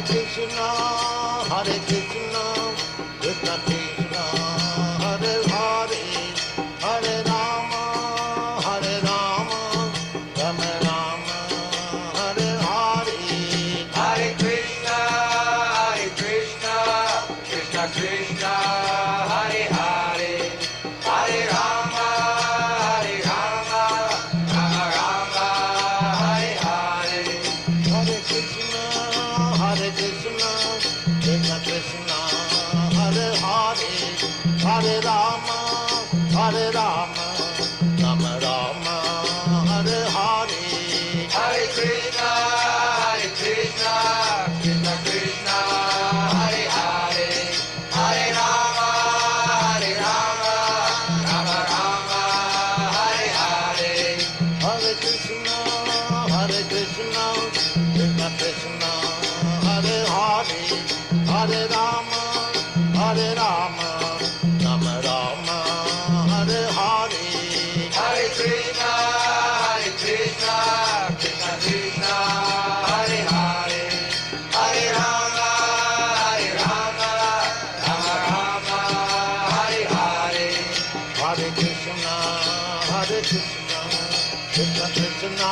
Krishna, Hare Krishna, Krishna Krishna, Hare Hare, Hare Rama, Rama Rama, Hare Hare. Hare Krishna, Krishna Krishna, Hare Hare, Hare Rama, Rama Rama, Hare Hare. Hare Krishna, Krishna Krishna, Hare Hare, Hare Rama, Rama Rama, Hare Hare. Hare Krishna, Krishna Krishna, Hare Hare, Hare Rama, Rama Rama, Hare Hare. Hare Krishna, Krishna Krishna, Hare Hare, Hare Rama, Rama Rama, Hare Hare. Hare Krishna, Krishna Krishna, Hare Hare, Hare Rama, Rama Rama, Hare Hare. Hare Krishna, Krishna Krishna.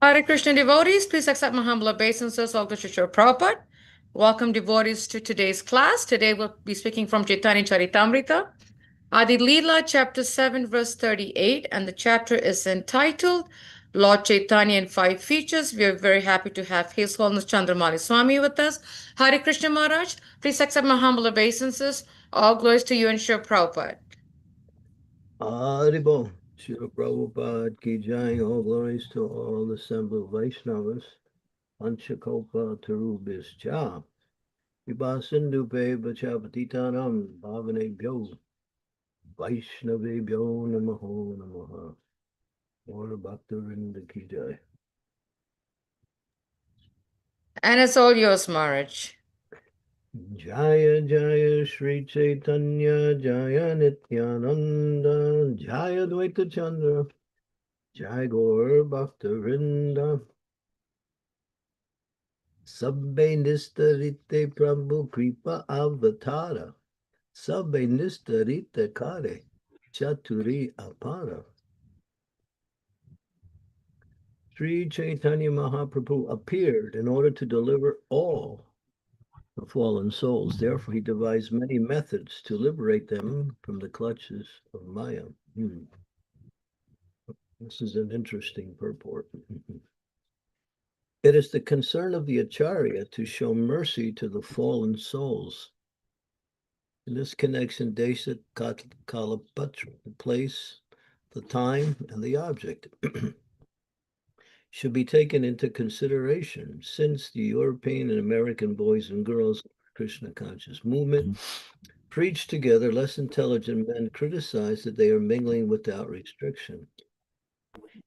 Hare Krishna devotees, please accept my humble obeisances of the Śrī Prabhupada. Welcome devotees to today's class. Today we'll be speaking from Chaitanya Charitamrita, Adi Lila, chapter 7, verse 38, and the chapter is entitled Lord Chaitanya and Five Features. We are very happy to have His Holiness Candramauli Swami with us. Hare Krishna Maharaj, please accept my humble obeisances. All glories to you and Śrī Prabhupada. Haribol, Śrīla Prabhupada ki jai, all glories to all assembled Vaishnavas, Panchakopa Tarubhischa, Vibhasindupe Bachapatitanam, Bhavanebhyo, Vaishnavebhyo Namaho Namaha, Or Bhaktarinda ki jai. And it's all yours, Maharaj. Jaya Jaya Śrī Caitanya Jaya Nityananda Jaya Dvaita Chandra Jaya Gaur Bhaktarinda Sabbe nistārite prabhu kṛpā-avatāra Sabbe nistārite kare, cāturī apāra. Śrī Caitanya Mahāprabhu appeared in order to deliver all the fallen souls. Therefore, he devised many methods to liberate them from the clutches of māyā. This is an interesting purport. It is the concern of the acharya to show mercy to the fallen souls. In this connection, devised, kṛpā-avatāra, the place, the time, and the object should be taken into consideration, since the European and American boys and girls Krishna conscious movement preach together. Less intelligent men criticize that they are mingling without restriction.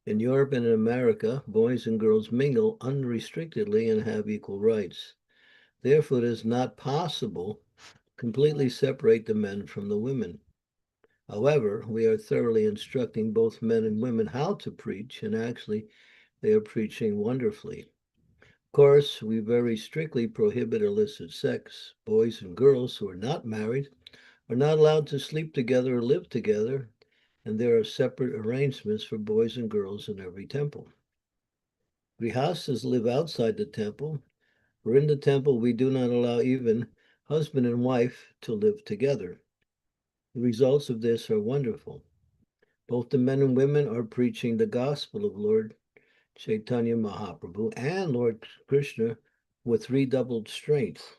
In Europe and in America, boys and girls mingle unrestrictedly and have equal rights. Therefore, it is not possible to completely separate the men from the women. However, we are thoroughly instructing both men and women how to preach, and actually they are preaching wonderfully. Of course, we very strictly prohibit illicit sex. Boys and girls who are not married are not allowed to sleep together or live together, and there are separate arrangements for boys and girls in every temple. Grihastas live outside the temple, for in the temple we do not allow even husband and wife to live together. The results of this are wonderful. Both the men and women are preaching the gospel of Lord Chaitanya Mahāprabhu and Lord Krishna with redoubled strength.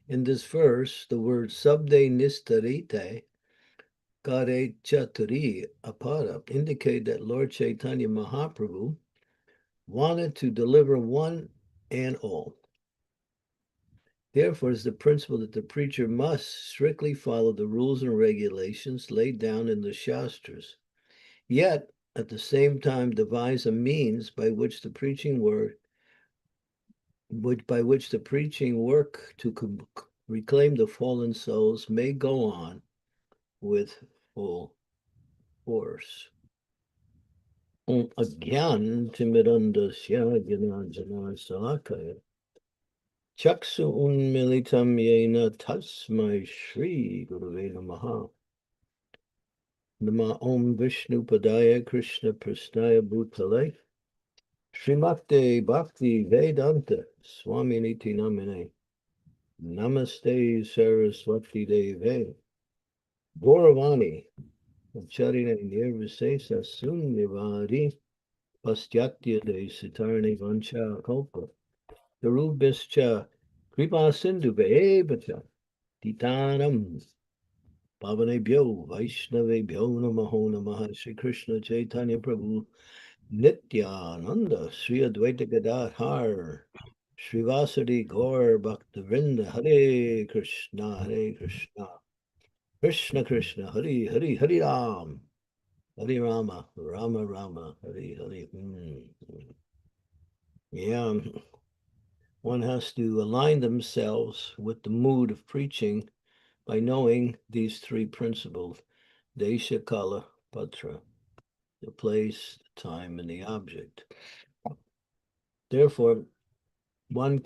In this verse, the word sabde nistārite, kare, cāturī, apāra indicate that Lord Chaitanya Mahāprabhu wanted to deliver one and all. Therefore, it is the principle that the preacher must strictly follow the rules and regulations laid down in the Shastras, yet at the same time devise a means by which the preaching work to reclaim the fallen souls may go on with full force. Agyan timirandasya jnana salakaya chaksu unmilitam yena tasmai Shri Gurave Namaha. Nama Om Vishnu Padaya Krishna Prasnaya Bhutale Srimate Bhakti Vedanta Swami Niti Namine Namaste Saraswati Deve Gauravani Charine Nirvisesa Sunnivari Pastyatya De Sitarne Vancha Kalpa Darubhischa Kripa Sindhu Bebacha Titanam Pavanebhyo Vaishnavebhyo Namaho Namaha. Shri Krishna Chaitanya Prabhu Nityananda Sri Advaita Gadadhar Srivasadi Gaur Bhaktivinoda. Hare Krishna Krishna Krishna Hare Hare, Hare Ram, Hare Rama, Rama Rama, Hare Hare. Yeah, one has to align themselves with the mood of preaching by knowing these three principles: desha, kala, patra, the place, the time, and the object. Therefore, one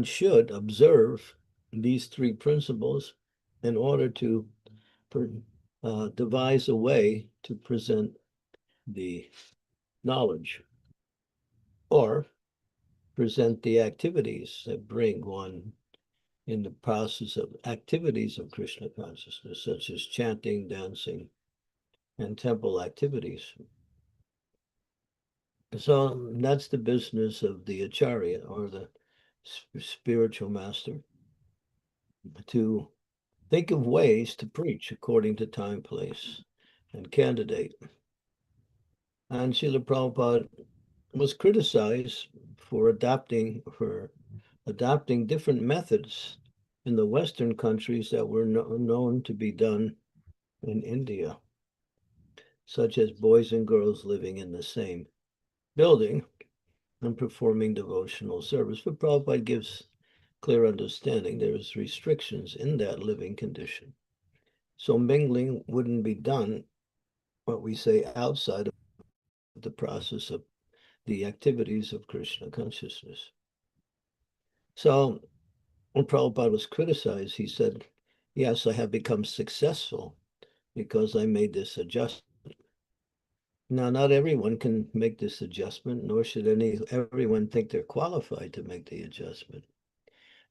should observe these three principles in order to devise a way to present the knowledge, or present the activities that bring one in the process of activities of Krishna consciousness, such as chanting, dancing, and temple activities. So that's the business of the acharya, or the spiritual master, to think of ways to preach according to time, place, and candidate. And Srila Prabhupada was criticized for adopting different methods in the Western countries that were known to be done in India, such as boys and girls living in the same building and performing devotional service. But Prabhupada gives clear understanding there is restrictions in that living condition. So mingling wouldn't be done, what we say, outside of the process of the activities of Krishna consciousness. So when Prabhupada was criticized, he said, yes, I have become successful because I made this adjustment. Now, not everyone can make this adjustment, nor should everyone think they're qualified to make the adjustment.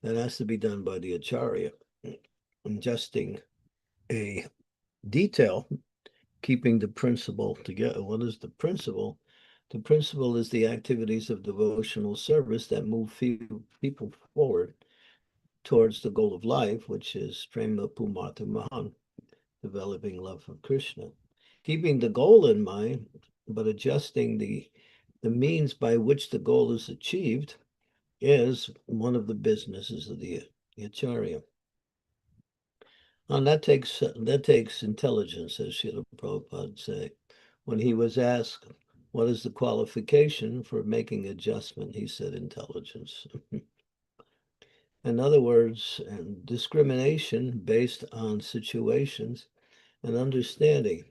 That has to be done by the acharya, adjusting a detail, keeping the principle together. What is the principle? The principle is the activities of devotional service that move people forward towards the goal of life, which is prema pumata mahan, developing love for Krishna. Keeping the goal in mind, but adjusting the means by which the goal is achieved is one of the businesses of the acharya. And that takes intelligence, as Srila Prabhupada said. When he was asked, what is the qualification for making adjustment, he said, intelligence. In other words, discrimination based on situations and understanding.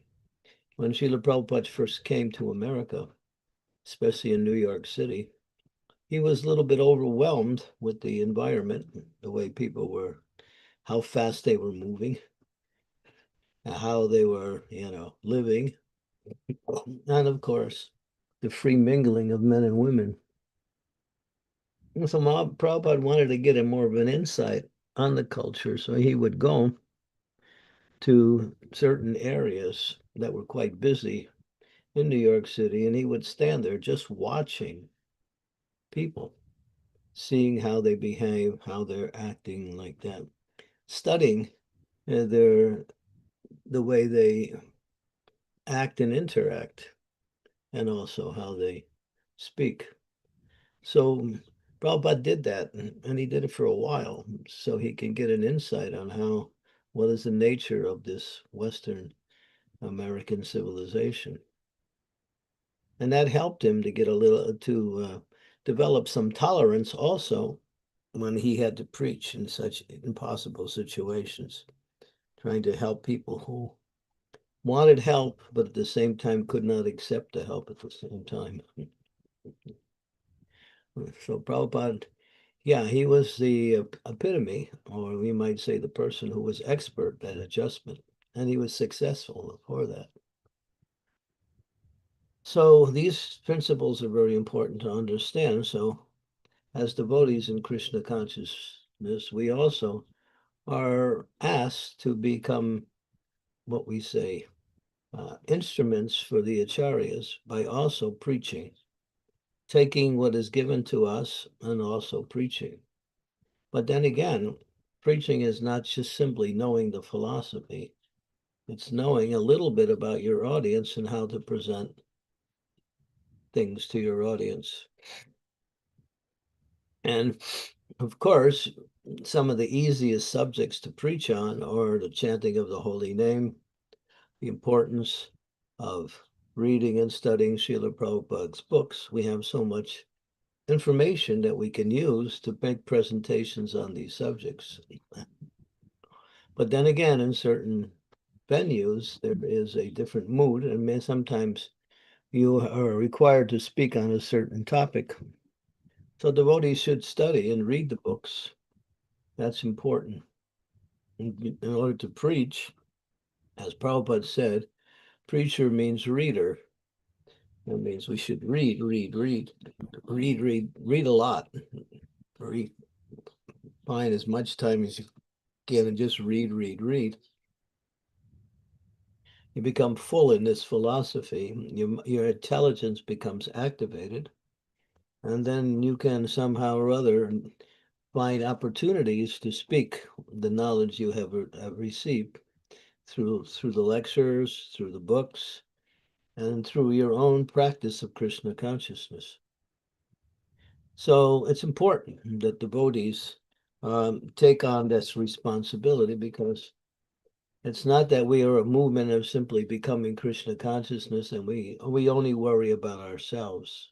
When Srila Prabhupada first came to America, especially in New York City, he was a little bit overwhelmed with the environment, the way people were, how fast they were moving, how they were, living, and of course, the free mingling of men and women. And so Prabhupada wanted to get him more of an insight on the culture, so he would go to certain areas that were quite busy in New York City, and he would stand there just watching people, seeing how they behave, how they're acting like that, studying the way they act and interact, and also how they speak. So Prabhupada did that, and he did it for a while, so he can get an insight on what is the nature of this Western American civilization. And that helped him to get develop some tolerance also when he had to preach in such impossible situations, trying to help people who wanted help, but at the same time could not accept the help at the same time. So Prabhupada, he was the epitome, or we might say the person who was expert at adjustment, and he was successful for that. So these principles are very important to understand. So as devotees in Krishna consciousness, we also are asked to become what we say instruments for the acharyas by also preaching, taking what is given to us and also preaching. But then again, preaching is not just simply knowing the philosophy. It's knowing a little bit about your audience and how to present things to your audience. And of course, some of the easiest subjects to preach on are the chanting of the holy name, the importance of reading and studying Srila Prabhupada's books. We have so much information that we can use to make presentations on these subjects. But then again, in certain venues, there is a different mood, and sometimes you are required to speak on a certain topic. So devotees should study and read the books. That's important. In order to preach, as Prabhupada said, preacher means reader, That means we should read a lot. Read, find as much time as you can and just read. You become full in this philosophy. Your intelligence becomes activated, and then you can somehow or other find opportunities to speak the knowledge you have received through the lectures, through the books, and through your own practice of Krishna consciousness. So it's important that devotees take on this responsibility, because it's not that we are a movement of simply becoming Krishna consciousness and we only worry about ourselves.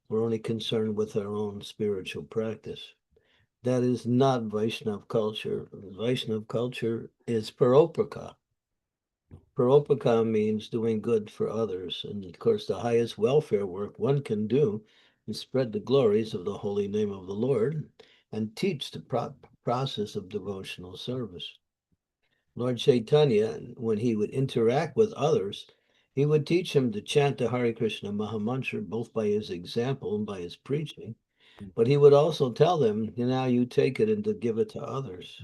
We're only concerned with our own spiritual practice. That is not Vaishnava culture. Vaishnava culture is paropaka. Paropaka means doing good for others. And of course, the highest welfare work one can do is spread the glories of the holy name of the Lord and teach the process of devotional service. Lord Chaitanya, when he would interact with others, he would teach them to chant the Hare Krishna Mahamantra, both by his example and by his preaching. But he would also tell them, now you take it and to give it to others.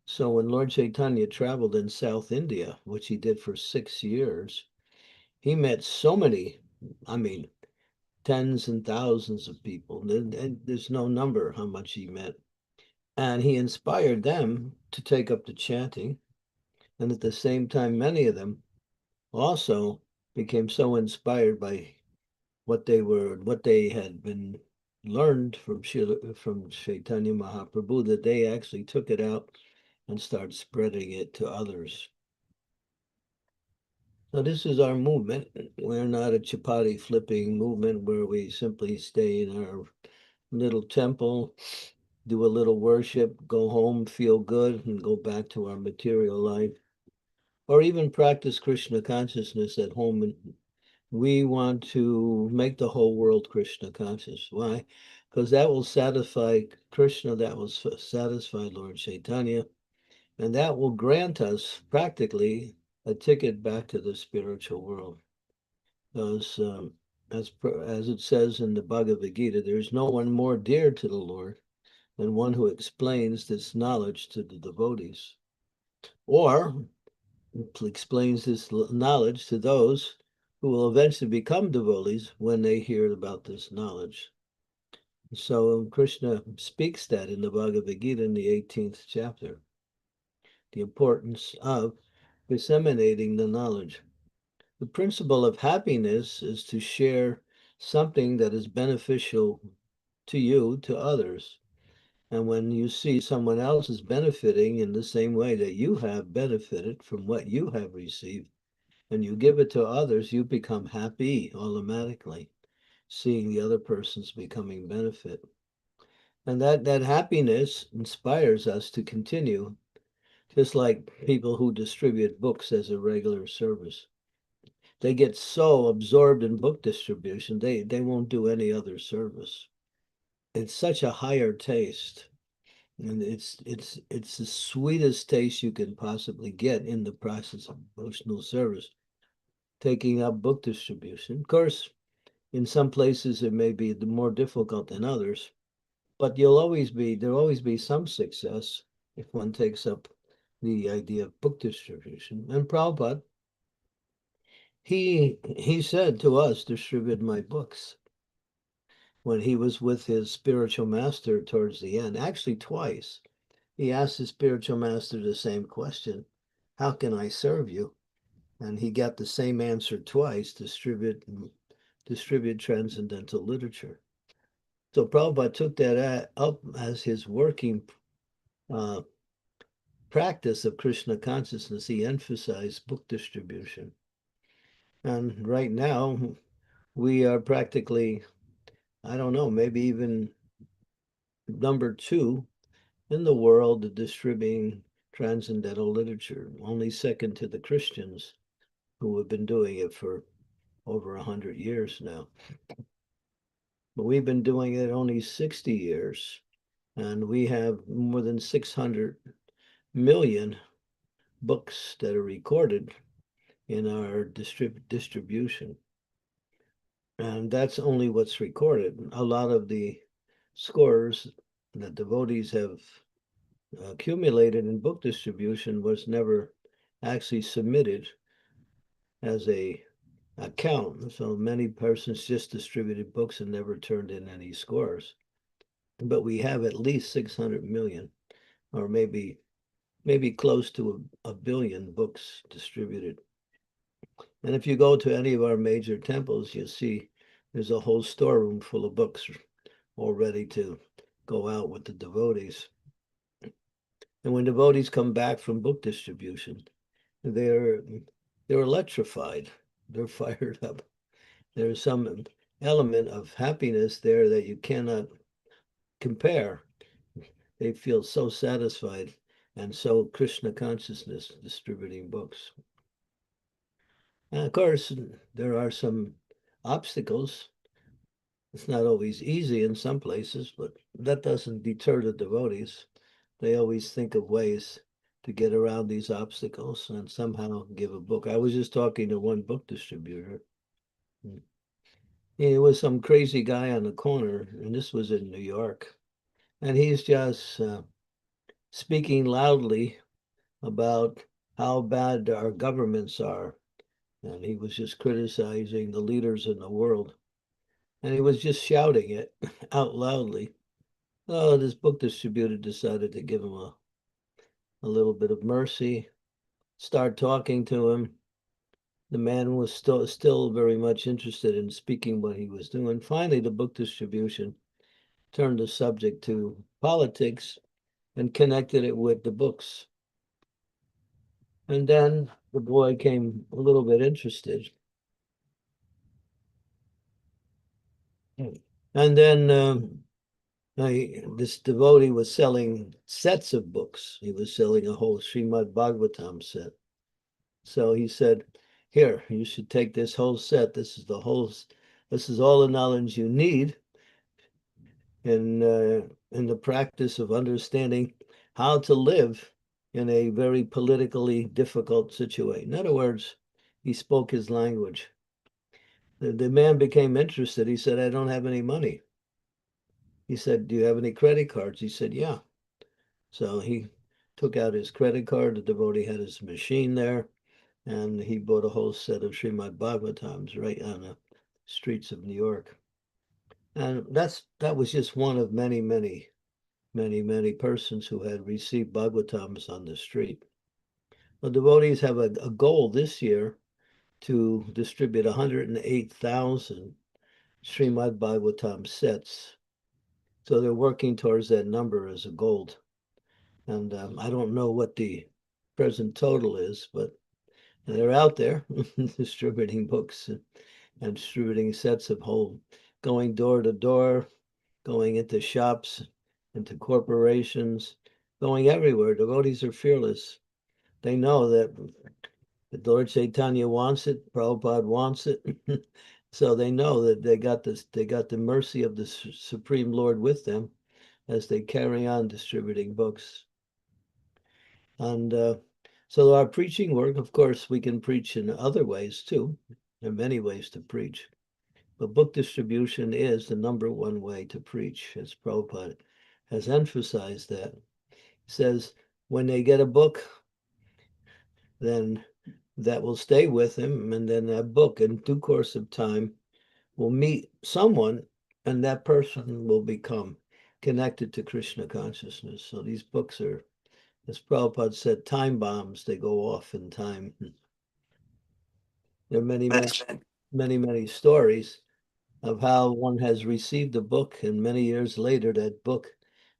So when Lord Chaitanya traveled in South India, which he did for 6 years, he met so many, tens and thousands of people. And there's no number how much he met. And he inspired them to take up the chanting. And at the same time, many of them also became so inspired by what they had been learned from Chaitanya Mahaprabhu, that they actually took it out and started spreading it to others. So this is our movement. We're not a chapati flipping movement where we simply stay in our little temple, do a little worship, go home, feel good, and go back to our material life, or even practice Krishna consciousness at home. We want to make the whole world Krishna conscious. Why? Because that will satisfy Krishna, that will satisfy Lord Chaitanya, and that will grant us practically a ticket back to the spiritual world. Because as it says in the Bhagavad Gita, there's no one more dear to the Lord than one who explains this knowledge to the devotees, or explains this knowledge to those who will eventually become devotees when they hear about this knowledge. So Krishna speaks that in the Bhagavad Gita in the 18th chapter, the importance of disseminating the knowledge. The principle of happiness is to share something that is beneficial to you, to others. And when you see someone else is benefiting in the same way that you have benefited from what you have received, and you give it to others, you become happy automatically, seeing the other person's becoming benefit. And that happiness inspires us to continue, just like people who distribute books as a regular service. They get so absorbed in book distribution, they won't do any other service. It's such a higher taste. And it's the sweetest taste you can possibly get in the process of devotional service, taking up book distribution. Of course, in some places it may be more difficult than others, but there'll always be some success if one takes up the idea of book distribution. And Prabhupada, he said to us, distribute my books, when he was with his spiritual master towards the end, actually twice. He asked his spiritual master the same question, how can I serve you? And he got the same answer twice, distribute transcendental literature. So Prabhupada took that up as his working practice of Krishna consciousness. He emphasized book distribution. And right now, we are practically, I don't know, maybe even number 2 in the world of distributing transcendental literature, only second to the Christians, who have been doing it for over 100 years now. But we've been doing it only 60 years, and we have more than 600 million books that are recorded in our distribution. And that's only what's recorded. A lot of the scores that devotees have accumulated in book distribution was never actually submitted as a account. So many persons just distributed books and never turned in any scores. But we have at least 600 million, or maybe close to a billion books distributed. And if you go to any of our major temples, you'll see there's a whole storeroom full of books all ready to go out with the devotees. And when devotees come back from book distribution, they're electrified. They're fired up. There's some element of happiness there that you cannot compare. They feel so satisfied and so Krishna consciousness distributing books. And of course, there are some obstacles. It's not always easy in some places, but that doesn't deter the devotees. They always think of ways to get around these obstacles and somehow give a book. I was just talking to one book distributor. It was some crazy guy on the corner, and this was in New York. And he's just speaking loudly about how bad our governments are. And he was just criticizing the leaders in the world. And he was just shouting it out loudly. Oh, this book distributor decided to give him a little bit of mercy, start talking to him. The man was still very much interested in speaking what he was doing. Finally, the book distribution turned the subject to politics and connected it with the books. And then the boy came a little bit interested. And then this devotee was selling sets of books. He was selling a whole Srimad Bhagavatam set. So he said, here, you should take this whole set. This is all the knowledge you need in the practice of understanding how to live in a very politically difficult situation. In other words, he spoke his language. The man became interested. He said, I don't have any money. He said, do you have any credit cards? He said, yeah. So he took out his credit card. The devotee had his machine there, and he bought a whole set of Srimad Bhagavatams right on the streets of New York. And that was just one of many persons who had received Bhagavatams on the street. The devotees have a goal this year to distribute 108,000 Srimad Bhagavatam sets. So they're working towards that number as a goal. And I don't know what the present total is, but they're out there distributing books and distributing sets of whole, going door to door, going into shops, into corporations, going everywhere. Devotees are fearless. They know that the Lord Chaitanya wants it, Prabhupada wants it. So they know that they got the mercy of the Supreme Lord with them as they carry on distributing books. And so our preaching work, of course, we can preach in other ways too. There are many ways to preach. But book distribution is the #1 way to preach, as Prabhupada has emphasized that. He says, when they get a book, then that will stay with him, and then that book, in due course of time, will meet someone, and that person will become connected to Krishna consciousness. So these books are, as Prabhupada said, time bombs. They go off in time. There are many stories of how one has received a book, and many years later, that book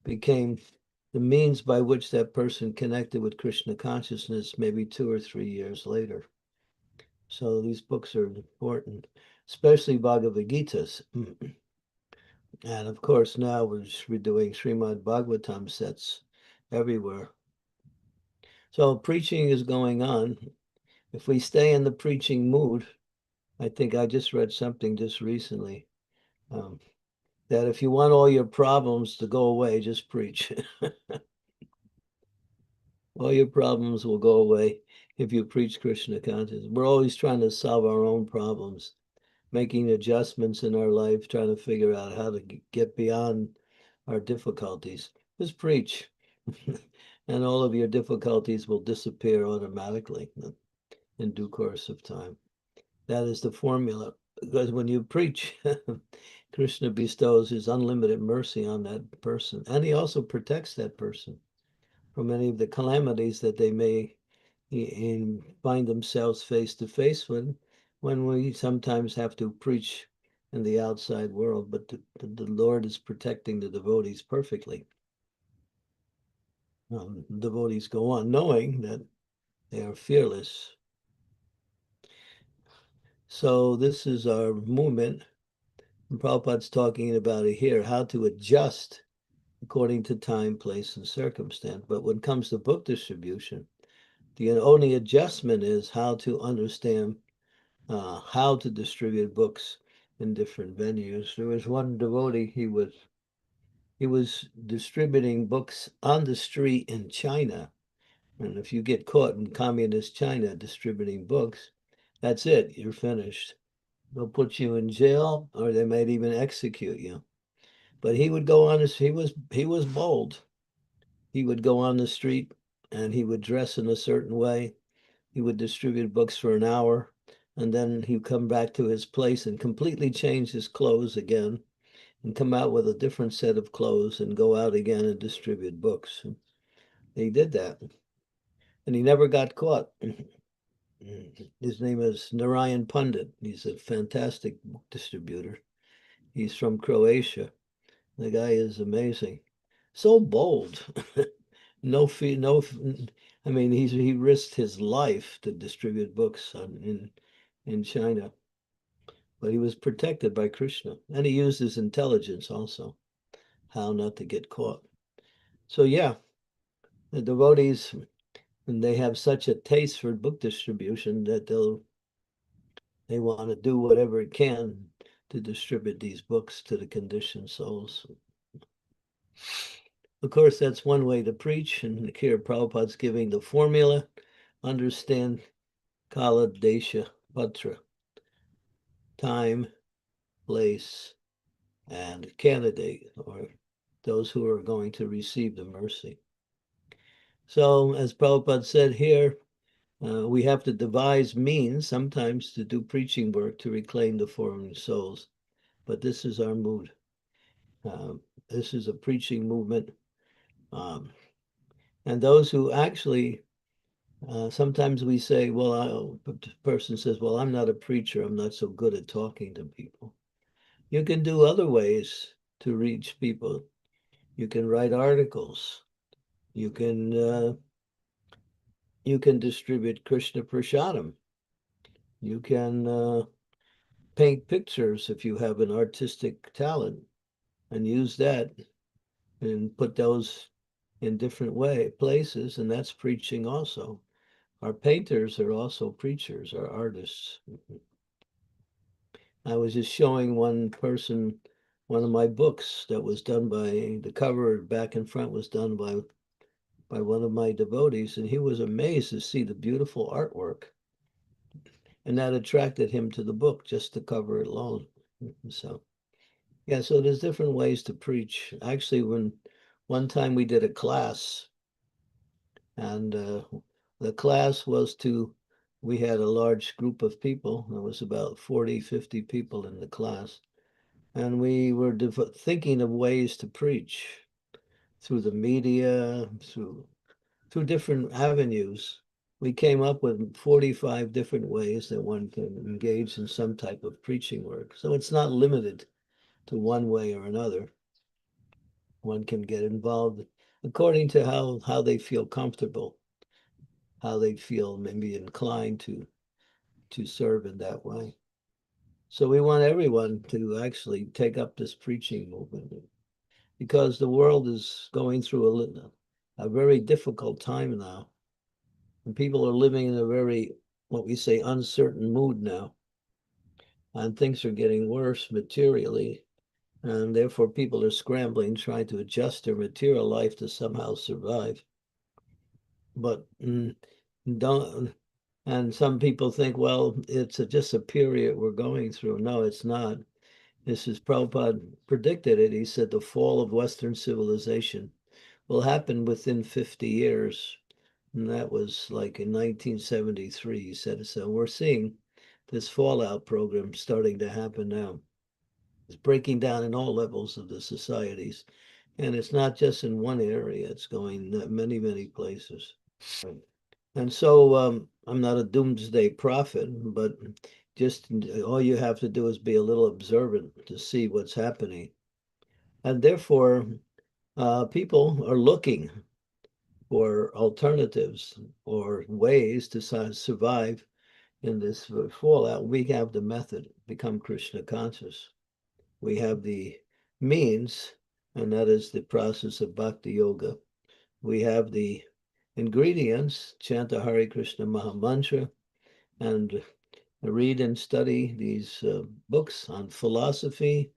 became the means by which that person connected with Krishna consciousness, maybe 2 or 3 years later. So these books are important, especially Bhagavad Gita's. And of course, now we're doing Srimad Bhagavatam sets everywhere. So preaching is going on. If we stay in the preaching mood, I think I just read something just recently, that if you want all your problems to go away, just preach. All your problems will go away if you preach Krishna consciousness. We're always trying to solve our own problems. making adjustments in our life, trying to figure out how to get beyond our difficulties. Just preach, and all of your difficulties will disappear automatically in due course of time. That is the formula, because when you preach, Krishna bestows his unlimited mercy on that person, and he also protects that person from any of the calamities that they may find themselves face to face with, when we sometimes have to preach in the outside world, but the Lord is protecting the devotees perfectly. Devotees go on knowing that they are fearless. So this is our movement. And Prabhupada's talking about it here, how to adjust according to time, place, and circumstance. But when it comes to book distribution, the only adjustment is how to understand how to distribute books in different venues. There was one devotee, he was distributing books on the street in China. And if you get caught in communist China distributing books, that's it, you're finished. They'll put you in jail, or they might even execute you. But he would go on, he was bold. He would go on the street and he would dress in a certain way. He would distribute books for an hour, and then he'd come back to his place and completely change his clothes again and come out with a different set of clothes and go out again and distribute books. And he did that. And he never got caught. His name is Narayan Pandit. He's a fantastic book distributor. He's from Croatia. The guy is amazing. So bold. No fear, no. I mean, he risked his life to distribute books in China, but he was protected by Krishna, and he used his intelligence also, how not to get caught. So yeah, the devotees, and they have such a taste for book distribution that they want to do whatever it can to distribute these books to the conditioned souls. Of course, that's one way to preach, and here Prabhupada's giving the formula. Understand Kala, Desha, Patra, time, place, and candidate, or those who are going to receive the mercy. So, as Prabhupada said here, we have to devise means sometimes to do preaching work to reclaim the fallen souls. But this is our mood. This is a preaching movement. And those who actually, sometimes we say, well, the person says, well, I'm not a preacher. I'm not so good at talking to people. You can do other ways to reach people. You can write articles. You can distribute Krishna Prasadam. You can paint pictures if you have an artistic talent, and use that and put those in different places, and that's preaching also. Our painters are also preachers, are artists. I was just showing one person one of my books that was done by, the cover back and front was done by one of my devotees, and he was amazed to see the beautiful artwork. And that attracted him to the book, just the cover alone. So, yeah, so there's different ways to preach. Actually, when one time we did a class, and the class was we had a large group of people. There was about 40, 50 people in the class. And we were thinking of ways to preach through the media, through different avenues. We came up with 45 different ways that one can engage in some type of preaching work. So it's not limited to one way or another. One can get involved according to how they feel comfortable, how they feel maybe inclined to serve in that way. So we want everyone to actually take up this preaching movement, because the world is going through a very difficult time now. And people are living in a very, what we say, uncertain mood now. And things are getting worse materially. And therefore people are scrambling, trying to adjust their material life to somehow survive. But And some people think, well, it's just a period we're going through. No, it's not. This is Prabhupada predicted it. He said the fall of Western civilization will happen within 50 years. And that was like in 1973, he said. So we're seeing this fallout program starting to happen now. It's breaking down in all levels of the societies. And it's not just in one area, it's going many, many places. And so I'm not a doomsday prophet, but just all you have to do is be a little observant to see what's happening. And therefore, people are looking for alternatives or ways to survive in this fallout. We have the method, become Krishna conscious. We have the means, and that is the process of bhakti yoga. We have the ingredients, chant the Hare Krishna Maha Mantra, and read and study these books on philosophy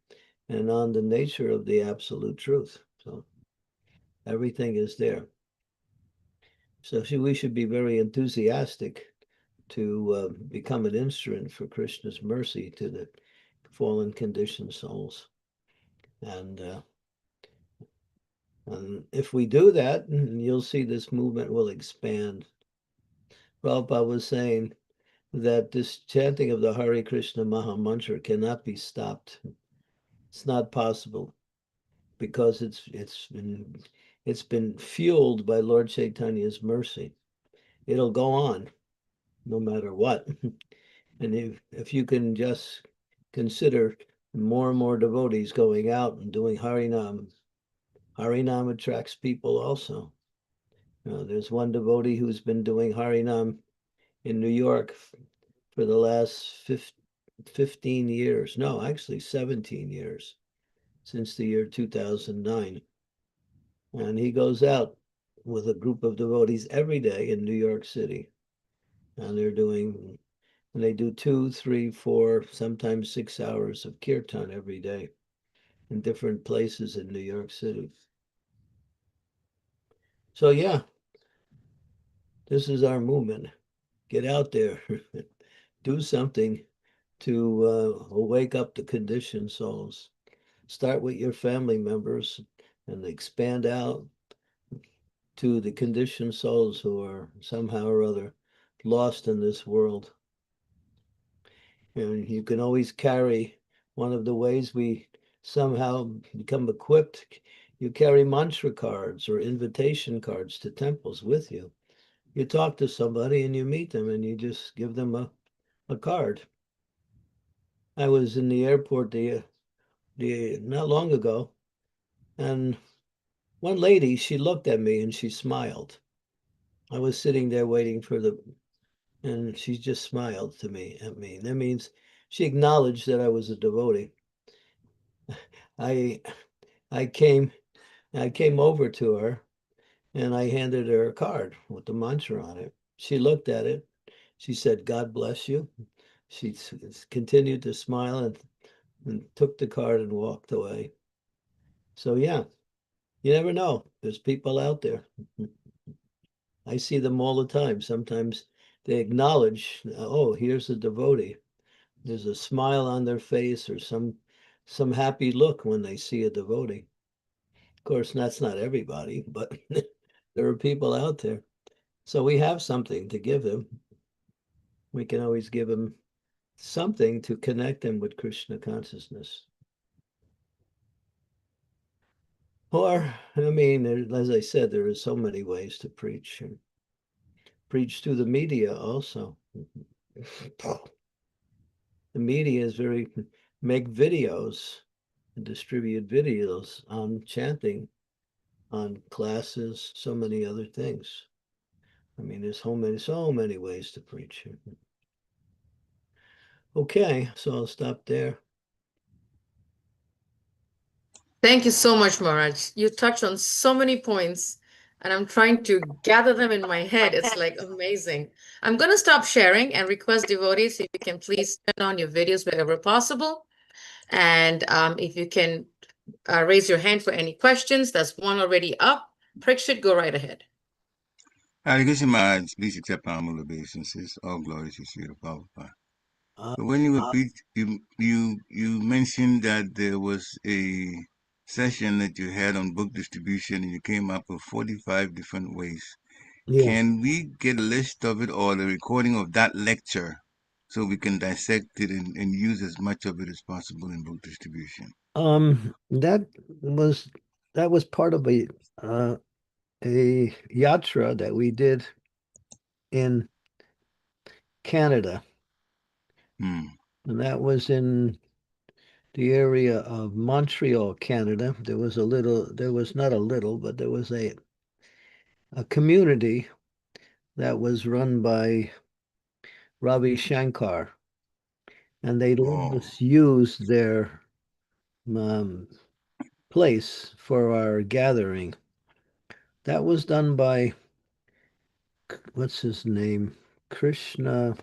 and on the nature of the absolute truth. So everything is there. So we should be very enthusiastic to become an instrument for Krishna's mercy to the fallen conditioned souls. And if we do that, you'll see this movement will expand. Prabhupada was saying that this chanting of the Hare Krishna Maha Mantra cannot be stopped. It's not possible because it's been fueled by Lord Chaitanya's mercy. It'll go on no matter what. And if you can just consider more and more devotees going out and doing Harinam, Harinam attracts people also. There's one devotee who's been doing Harinam in New York for the last 15 years. No, actually 17 years, since the year 2009. And he goes out with a group of devotees every day in New York City. And they do 2, 3, 4, sometimes 6 hours of kirtan every day in different places in New York City. So yeah, this is our movement. Get out there, do something to wake up the conditioned souls. Start with your family members and expand out to the conditioned souls who are somehow or other lost in this world. And you can always carry one of the ways we somehow become equipped. You carry mantra cards or invitation cards to temples with you. You talk to somebody and you meet them and you just give them a card. I was in the airport not long ago, and one lady, she looked at me and she smiled. I was sitting there waiting and she just smiled at me. That means she acknowledged that I was a devotee. I came over to her and I handed her a card with the mantra on it. She looked at it. She said, "God bless you." She continued to smile and took the card and walked away. So yeah, you never know. There's people out there. I see them all the time. Sometimes they acknowledge, oh, here's a devotee. There's a smile on their face or some happy look when they see a devotee. Of course, that's not everybody, but there are people out there. So we have something to give them. We can always give them something to connect them with Krishna consciousness. Or, I mean, as I said, there are so many ways to preach. Preach to the media also. The media is make videos and distribute videos on chanting, on classes, so many other things. I mean, there's so many ways to preach. Okay, so I'll stop there. Thank you so much, Maharaj. You touched on so many points, and I'm trying to gather them in my head. It's like amazing. I'm going to stop sharing and request devotees if you can please turn on your videos wherever possible. And if you can raise your hand for any questions, there's one already up. Prakshit, go right ahead. Hare Krishna Maharaj, please accept humble obeisances. All glory to Śrīla Prabhupada. Uh, But when you were you mentioned that there was a session that you had on book distribution and you came up with 45 different ways. yeah. Can we get a list of it or the recording of that lecture so we can dissect it and use as much of it as possible in book distribution? That was part of a yatra that we did in Canada, Hmm. and that was in the area of Montreal, Canada. There was not a little, but there was a community that was run by Ravi Shankar, and they let Oh, us use their place for our gathering. That was done by, what's his name? Krishna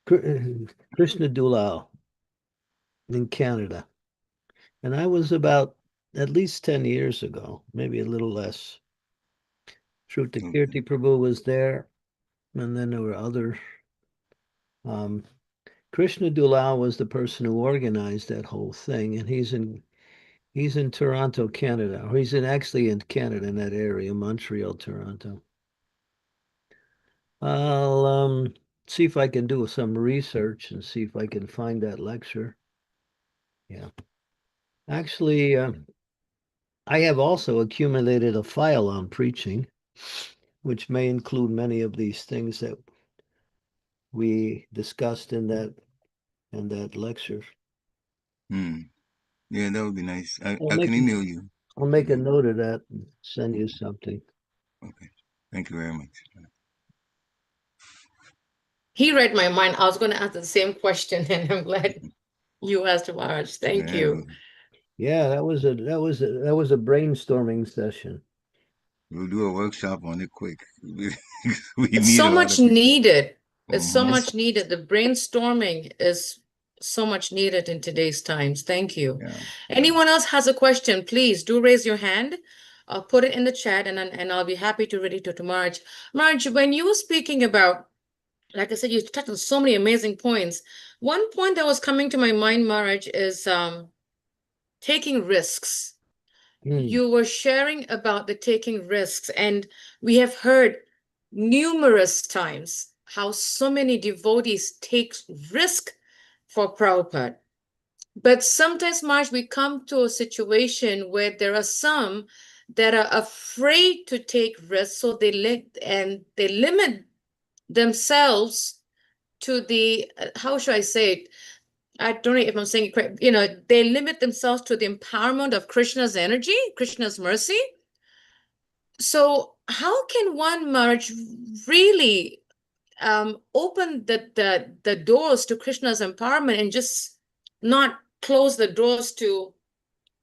Dulal in Canada. And I was about at least 10 years ago, maybe a little less. Śrī okay. Caitanya Prabhu was there, and then there were others. Krishna Dulal was the person who organized that whole thing, and he's in Toronto, Canada, or actually in Canada, in that area, Montreal, Toronto. I'll see if I can do some research and see if I can find that lecture. Yeah. Actually, I have also accumulated a file on preaching, which may include many of these things that we discussed in that lecture. Yeah, that would be nice. I I'll can make email you. I'll make a note of that and send you something. Okay. Thank you very much. He read my mind. I was going to ask the same question, and I'm glad you asked, Maharaj. Thank you. Yeah, that was a brainstorming session. We'll do a workshop on it quick. We It's need so a lot much of people. needed. It's so Mhm. much needed. The brainstorming is so much needed in today's times. Thank you. Yeah. Anyone else has a question, please do raise your hand. I'll put it in the chat, and I'll be happy to read it to Marge. Marge, when you were speaking about, like I said, you touched on so many amazing points. One point that was coming to my mind, Marge, is taking risks. You were sharing about the taking risks, and we have heard numerous times how so many devotees take risk for Prabhupada. But sometimes, Marge, we come to a situation where there are some that are afraid to take risks, so they limit themselves to the, how should I say it? I don't know if I'm saying it correct. They limit themselves to the empowerment of Krishna's energy, Krishna's mercy. So how can one, Marge, really open the doors to Krishna's empowerment and just not close the doors to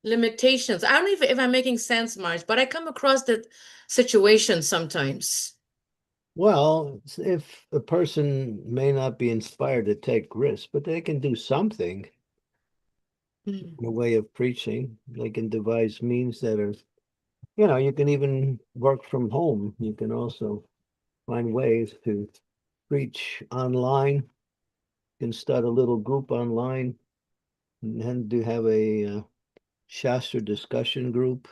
limitations? I don't know if I'm making sense, Marge, but I come across that situation sometimes. Well, if a person may not be inspired to take risks, but they can do something in a way of preaching. They can devise means that are, you can even work from home. You can also find ways to preach online. You can start a little group online and then to have a Shastra discussion group.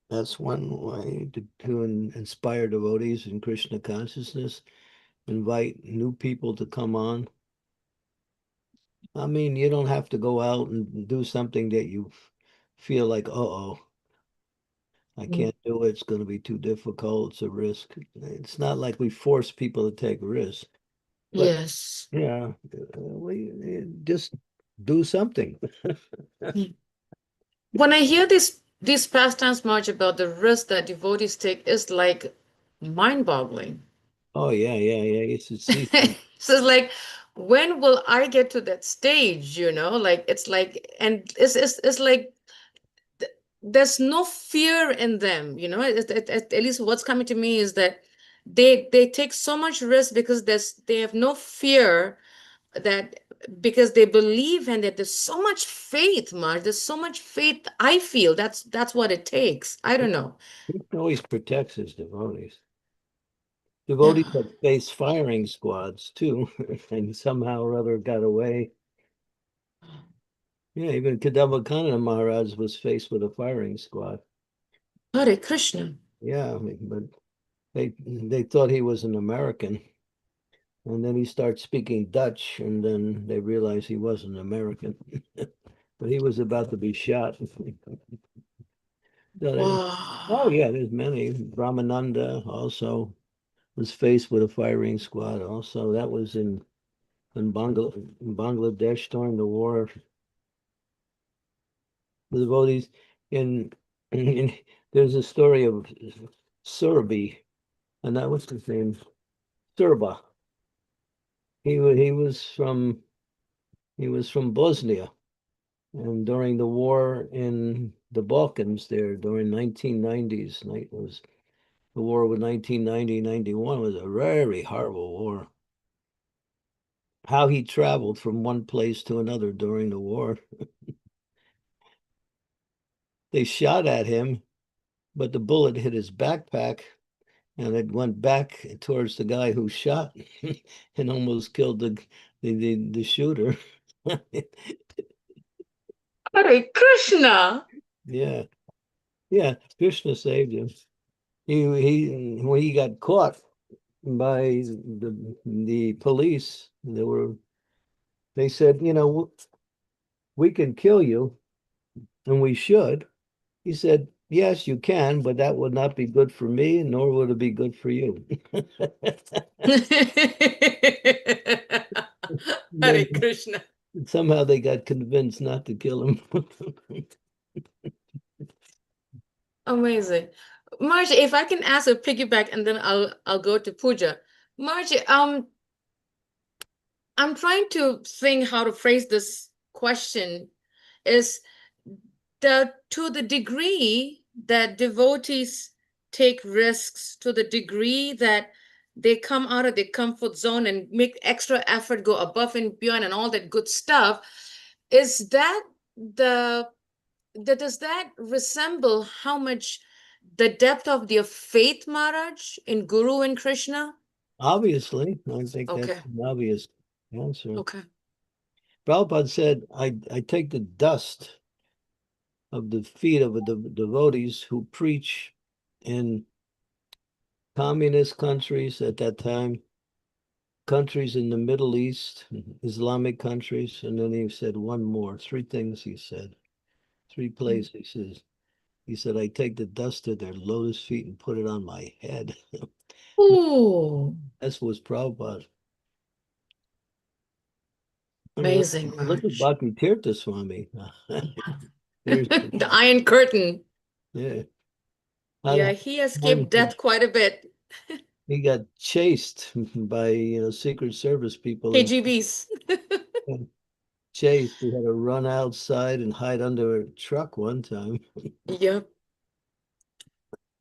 That's one way to inspire devotees in Krishna consciousness. Invite new people to come on. I mean, you don't have to go out and do something that you feel like, I can't do it. It's going to be too difficult. It's a risk. It's not like we force people to take risks. But Yes. yeah, we just do something. When I hear these pastimes, Marge, about the risk that devotees take, is like mind-boggling. Oh yeah. It's So it's like, when will I get to that stage? Like it's like, and it's like there's no fear in them. At least what's coming to me is that they take so much risk because they have no fear that because they believe, and that there's so much faith, Marge. There's so much faith. I feel that's what it takes. I don't know. He always protects his devotees. Devotees have faced firing squads too, and somehow or other got away. Yeah, even Candramauli Maharaj was faced with a firing squad. Hare Krishna. Yeah, but they thought he was an American. And then he starts speaking Dutch, and then they realized he wasn't American. But he was about to be shot. Oh, yeah, there's many. Brahmananda also was faced with a firing squad also. That was in Bangladesh during the war. The devotees in there's a story of Serbi, and that was his name, Serba. He was from Bosnia, and during the war in the Balkans there during 1990s, was the war with 1990-91 was a very horrible war. How he traveled from one place to another during the war. They shot at him, but the bullet hit his backpack, and it went back towards the guy who shot and almost killed the shooter. Hare Krishna. Yeah, Krishna saved him. He when he got caught by the police, they said, we can kill you, and we should. He said, yes, you can, but that would not be good for me, nor would it be good for you. Hare Krishna. Somehow they got convinced not to kill him. Amazing. Margie, if I can ask a piggyback, and then I'll go to Puja. Margie, I'm trying to think how to phrase this question. Is to the degree that devotees take risks, to the degree that they come out of their comfort zone and make extra effort, go above and beyond, and all that good stuff, is that does that resemble how much the depth of their faith, Maharaj, in Guru and Krishna? Obviously, I think Okay. that's an obvious answer. Okay. Prabhupada said, I take the dust of the feet of the devotees who preach in communist countries at that time, countries in the Middle East, Islamic countries, and then he said three things he said, three places. He said, I take the dust of their lotus feet and put it on my head. Ooh, That was Prabhupada. amazing, Look at Maharaj. Bhakti Tirtha Swami. The Iron Curtain. Yeah. Yeah, he escaped death quite a bit. He got chased by Secret Service people. KGBs. Chased. He had to run outside and hide under a truck one time. Yep.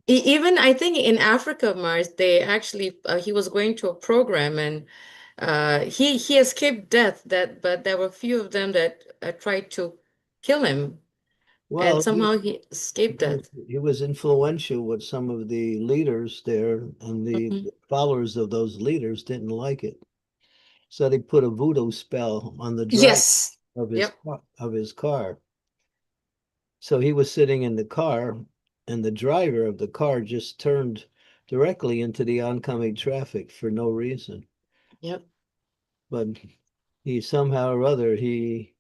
Even I think in Africa, Mars, they actually he was going to a program, and he escaped death. But there were a few of them that tried to kill him, Well, and somehow he escaped death. he was influential with some of the leaders there, and the followers of those leaders didn't like it. So they put a voodoo spell on the driver Yes. of his car. So he was sitting in the car, and the driver of the car just turned directly into the oncoming traffic for no reason. Yep. But he somehow or other, he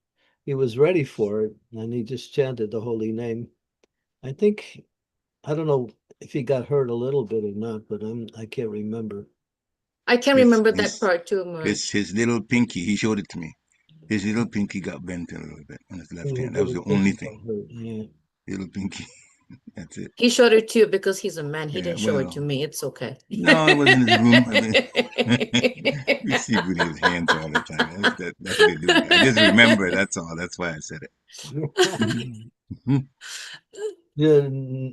was ready for it, and he just chanted the holy name. I don't know if he got hurt a little bit or not, but I can't remember. I can remember that part too, Mars. His little pinky, he showed it to me. His little pinky got bent a little bit on his left hand. That was the only thing. Yeah. Little pinky. That's it. He showed it to you because he's a man. He didn't show it to me. It's okay. No, it was in his room. I mean, we see Buddha's hands all the time. That's what they do. I just remember. That's all. That's why I said it. Yeah,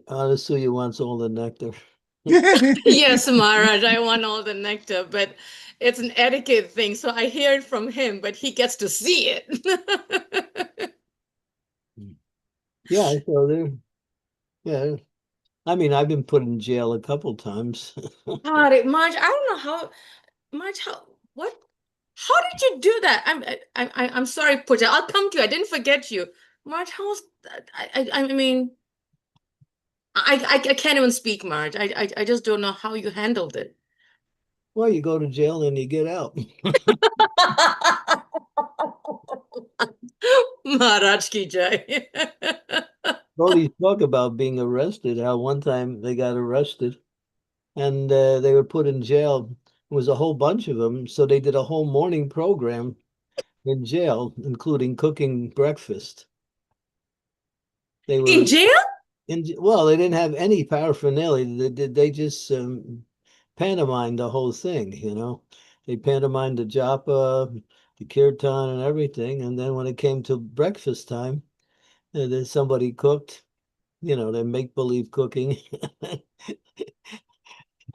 Anasuya wants all the nectar. Yes, Maharaj, I want all the nectar, but it's an etiquette thing. So I hear it from him, but he gets to see it. Yeah, so there, yeah. I mean, I've been put in jail a couple times. Marge, I don't know how, Marge, how did you do that? I'm sorry, Pooja. I'll come to you. I didn't forget you. Marge, how was that? I mean, I can't even speak, Marge. I just don't know how you handled it. Well, you go to jail and you get out. Maharaj ki jai. All these talk about being arrested, how one time they got arrested and they were put in jail. It was a whole bunch of them. So they did a whole morning program in jail, including cooking breakfast. They were In jail? well, they didn't have any paraphernalia. They just pantomimed the whole thing, you know. They pantomimed the japa, the kirtan, and everything. And then when it came to breakfast time, then somebody cooked, you know, they make believe cooking.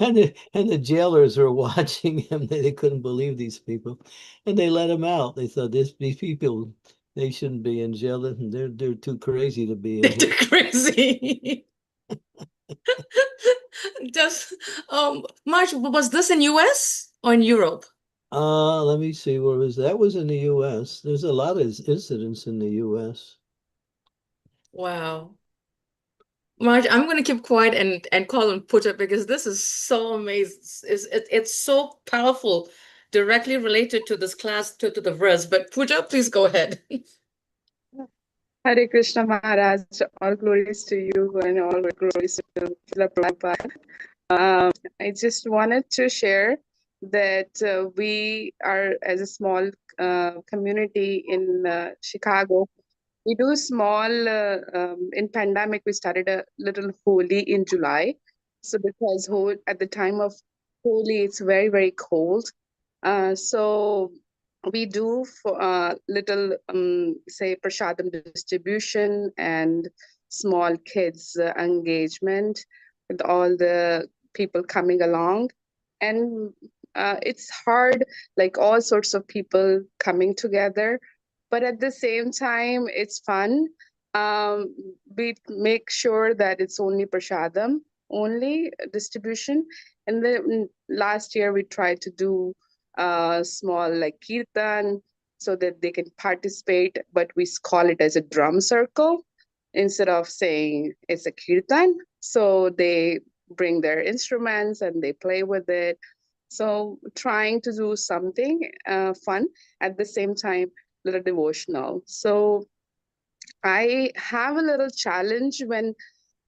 And the jailers were watching him. They couldn't believe these people, and they let him out. They thought these people, they shouldn't be in jail. They're too crazy to be in They're here. crazy. Just March, was this in US or in Europe? Let me see, where was that? Was in the U.S. There's a lot of incidents in the U.S. Wow. Marge, I'm going to keep quiet and call him Puja because this is so amazing. It's so powerful, directly related to this class, to the verse. But Puja, please go ahead. Hare Krishna Maharaj, all glories to you and all glories to Srila Prabhupada. I just wanted to share that we are, as a small community in Chicago, we do small, in pandemic, we started a little Holi in July. So because at the time of Holi, it's very, very cold. So we do for little, say, prasadam distribution and small kids engagement with all the people coming along. And it's hard, like all sorts of people coming together, but at the same time, it's fun. We make sure that it's only prasadam, only distribution. And then last year, we tried to do small like kirtan so that they can participate, but we call it as a drum circle instead of saying it's a kirtan. So they bring their instruments and they play with it. So trying to do something fun at the same time, little devotional. So I have a little challenge when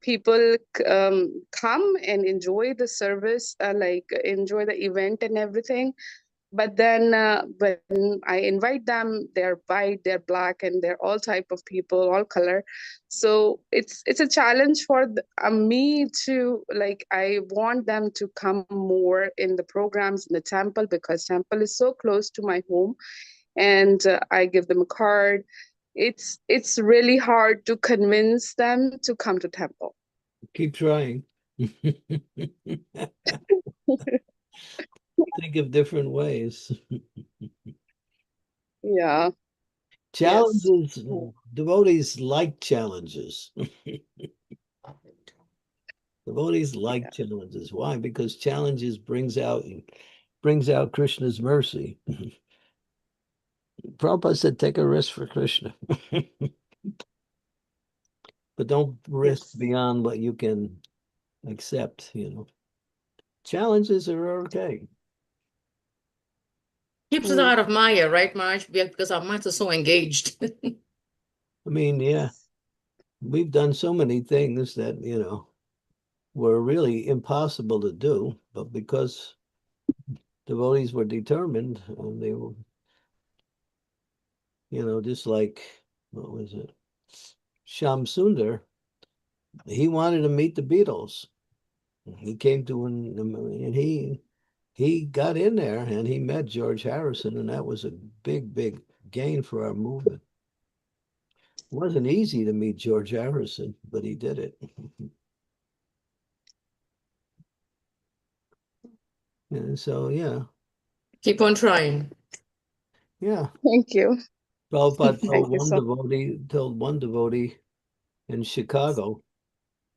people come and enjoy the service, like enjoy the event and everything. But then when I invite them, they're white, they're black, and they're all type of people, all color. So it's a challenge for me to, like, I want them to come more in the programs in the temple because temple is so close to my home, and I give them a card. It's really hard to convince them to come to temple. Keep trying. Think of different ways. Yeah. Challenges, devotees like challenges. Devotees like challenges. Why? Because challenges brings out Krishna's mercy. Prabhupada said, take a risk for Krishna. But don't risk beyond what you can accept, you know. Challenges are okay. Keeps us out of māyā, right, Marge? Because our minds are so engaged. I mean, yeah, we've done so many things that, you know, were really impossible to do, but because devotees were determined, and they were, you know, just like, what was it? Shyam Sundar, he wanted to meet the Beatles. He came to and he got in there and he met George Harrison, and that was a big, big gain for our movement. It wasn't easy to meet George Harrison, but he did it. And so, yeah, Keep on trying. yeah. Thank you. Prabhupada Thank you so told one devotee in Chicago,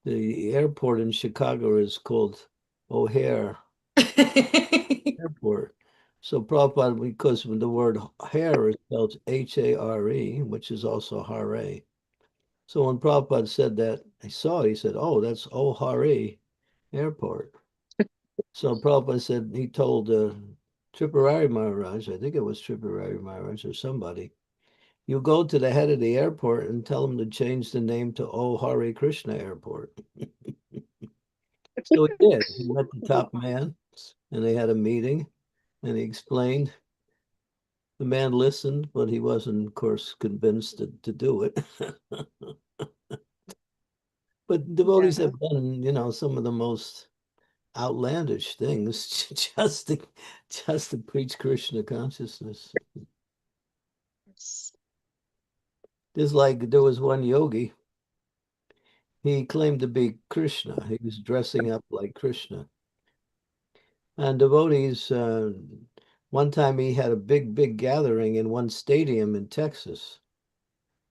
the airport in Chicago is called O'Hare Airport. So Prabhupada, because the word hare is spelled H-A-R-E, which is also hare. So when Prabhupada said that, he said, oh, that's O'Hare Airport. So Prabhupada said, he told Tripurari Maharaj, I think it was Tripurari Maharaj or somebody, you go to the head of the airport and tell him to change the name to O Hare Krishna Airport. So he did. He met the top man and they had a meeting and he explained. The man listened, but he wasn't, of course, convinced to do it. But devotees Yeah. have done, some of the most outlandish things just to preach Krishna consciousness. There was one yogi, he claimed to be Krishna. He was dressing up like Krishna. And devotees, one time he had a big gathering in one stadium in Texas.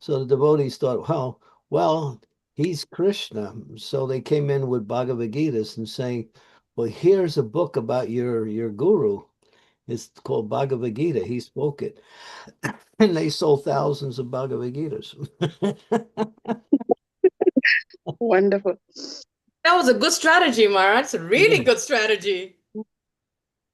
So the devotees thought, well, he's Krishna. So they came in with Bhagavad Gitas and saying, well, here's a book about your guru. It's called Bhagavad Gita. He spoke it. And they sold thousands of Bhagavad Gitas. Wonderful. That was a good strategy, Maharaj. It's a really good strategy.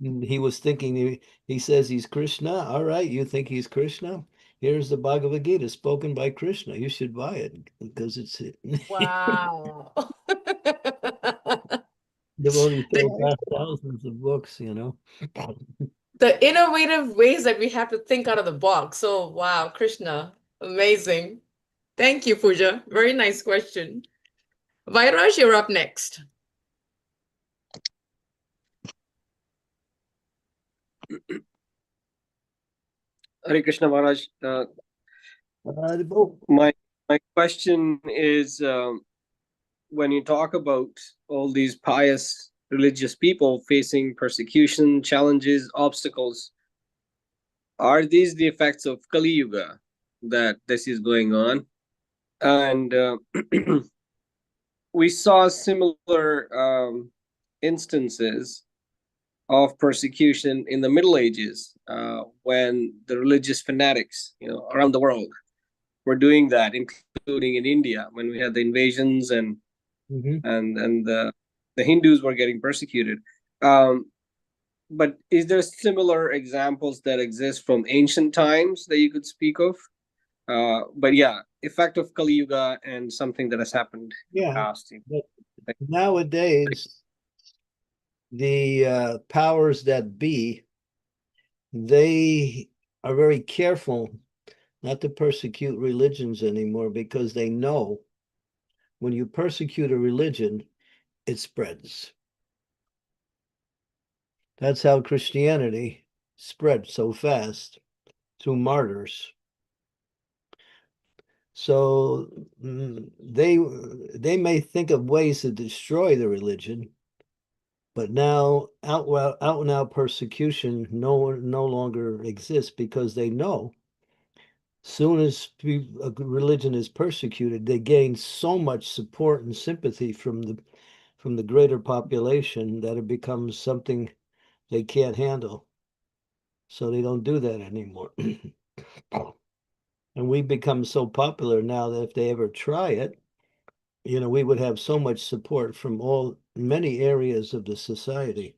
He was thinking, he says he's Krishna. All right, you think he's Krishna? Here's the Bhagavad Gita spoken by Krishna. You should buy it because it's Wow. devotees sold thousands of books, The innovative ways that we have to think out of the box. So, wow, Krishna, amazing. Thank you, Pooja. Very nice question. Vairaj, you're up next. Hare Krishna Maharaj. My question is, when you talk about all these pious religious people facing persecution, challenges, obstacles, are these the effects of Kali Yuga that this is going on? And we saw similar instances of persecution in the Middle Ages, when the religious fanatics, around the world were doing that, including in India when we had the invasions and the Hindus were getting persecuted. But is there similar examples that exist from ancient times that you could speak of? But yeah, effect of Kali Yuga and something that has happened in the past. Nowadays, the powers that be, they are very careful not to persecute religions anymore because they know when you persecute a religion, it spreads. That's how Christianity spread so fast through martyrs. So they may think of ways to destroy the religion, but now out and out persecution no longer exists because they know soon as a religion is persecuted, they gain so much support and sympathy from the greater population that it becomes something they can't handle. So they don't do that anymore. And we become so popular now that if they ever try it, we would have so much support from many areas of the society.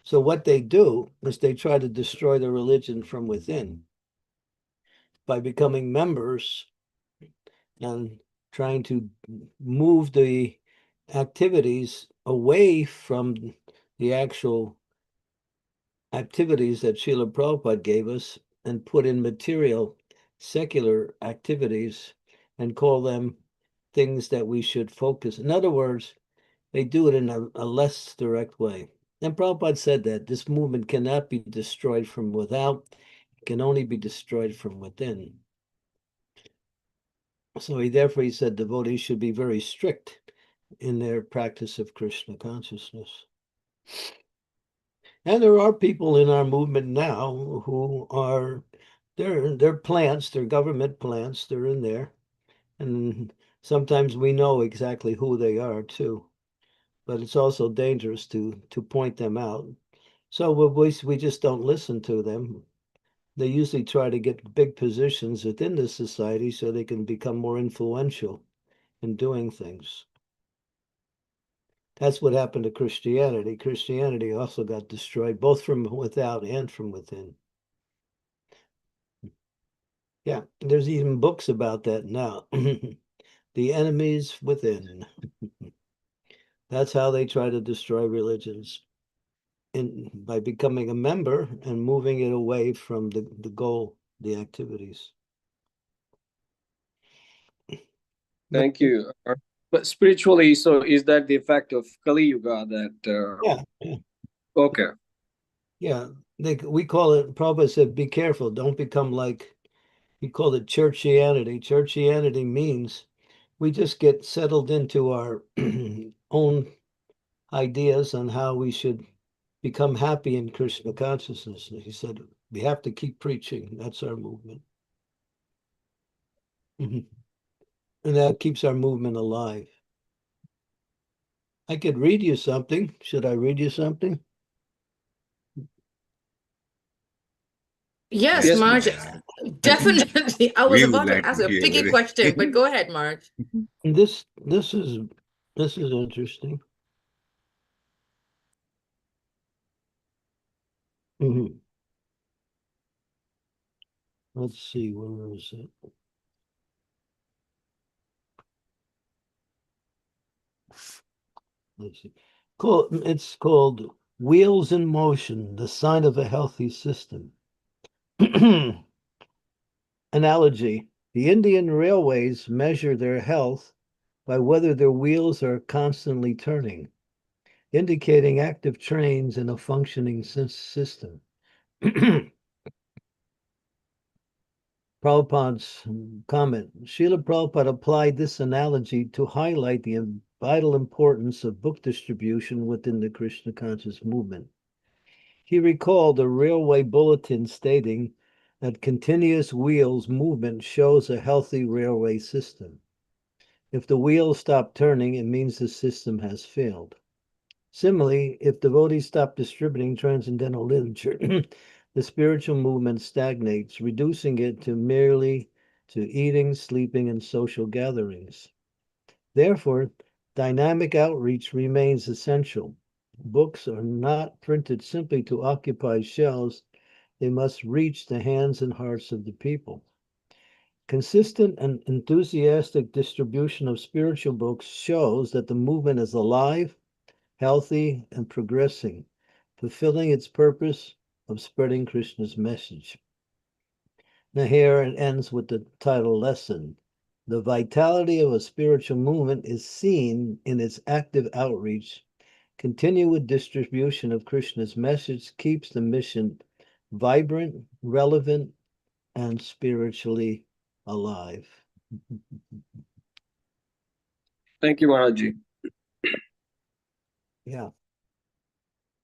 So what they do is they try to destroy the religion from within by becoming members and trying to move the activities away from the actual activities that Srila Prabhupada gave us and put in material secular activities and call them things that we should focus. In other words, they do it in a less direct way. And Prabhupada said that this movement cannot be destroyed from without, it can only be destroyed from within. So therefore he said devotees should be very strict in their practice of Krishna consciousness. And there are people in our movement now who are, they're plants, they're government plants, they're in there. And sometimes we know exactly who they are too. But it's also dangerous to point them out. So we just don't listen to them. They usually try to get big positions within the society so they can become more influential in doing things. That's what happened to Christianity. Christianity also got destroyed, both from without and from within. Yeah, there's even books about that now. The enemies within. That's how they try to destroy religions, by becoming a member and moving it away from the goal, the activities. Thank you. But spiritually, so is that the effect of Kali Yuga that? Yeah. Okay. Yeah, we call it, Prabhupada said, be careful, don't become like, he called it churchianity. Churchianity means we just get settled into our own ideas on how we should become happy in Krishna consciousness. And he said, we have to keep preaching. That's our movement. And that keeps our movement alive. I could read you something. Should I read you something? Yes, Marge, definitely. I was We would about to like ask to a hear picky what question, but go ahead, Marge. This is interesting. Let's see, where is it? Let's see. It's called Wheels in Motion, the Sign of a Healthy System. Analogy. The Indian railways measure their health by whether their wheels are constantly turning, indicating active trains in a functioning system. Prabhupada's comment. Srila Prabhupada applied this analogy to highlight the vital importance of book distribution within the Krishna conscious movement. He recalled a railway bulletin stating that continuous wheels movement shows a healthy railway system. If the wheels stop turning, it means the system has failed. Similarly, if devotees stop distributing transcendental literature, the spiritual movement stagnates, reducing it to merely to eating, sleeping, and social gatherings. Therefore, dynamic outreach remains essential. Books are not printed simply to occupy shelves. They must reach the hands and hearts of the people. Consistent and enthusiastic distribution of spiritual books shows that the movement is alive, healthy, and progressing, fulfilling its purpose of spreading Krishna's message. Now here it ends with the title lesson. The vitality of a spiritual movement is seen in its active outreach. Continued distribution of Krishna's message keeps the mission vibrant, relevant, and spiritually alive. Thank you, Maharaji. Yeah.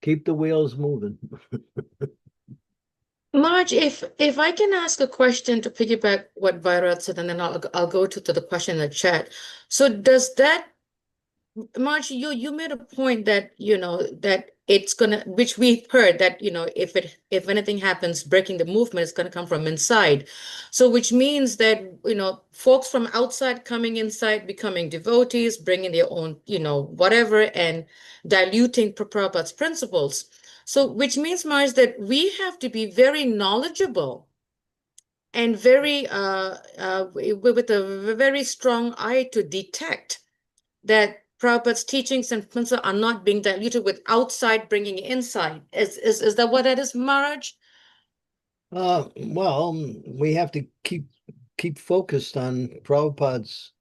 Keep the wheels moving. Marge, if I can ask a question to piggyback what Vairat said, and then I'll go to the question in the chat. So does that, Marge, you made a point that that it's gonna, which we've heard that if anything happens breaking the movement, it's gonna come from inside. So which means that folks from outside coming inside, becoming devotees, bringing their own whatever, and diluting Prabhupada's principles. So which means, Marge, that we have to be very knowledgeable and very with a very strong eye to detect that Prabhupada's teachings and principles are not being diluted with outside bringing inside. Is that what that is, Maharaj? Well, we have to keep focused on Prabhupada's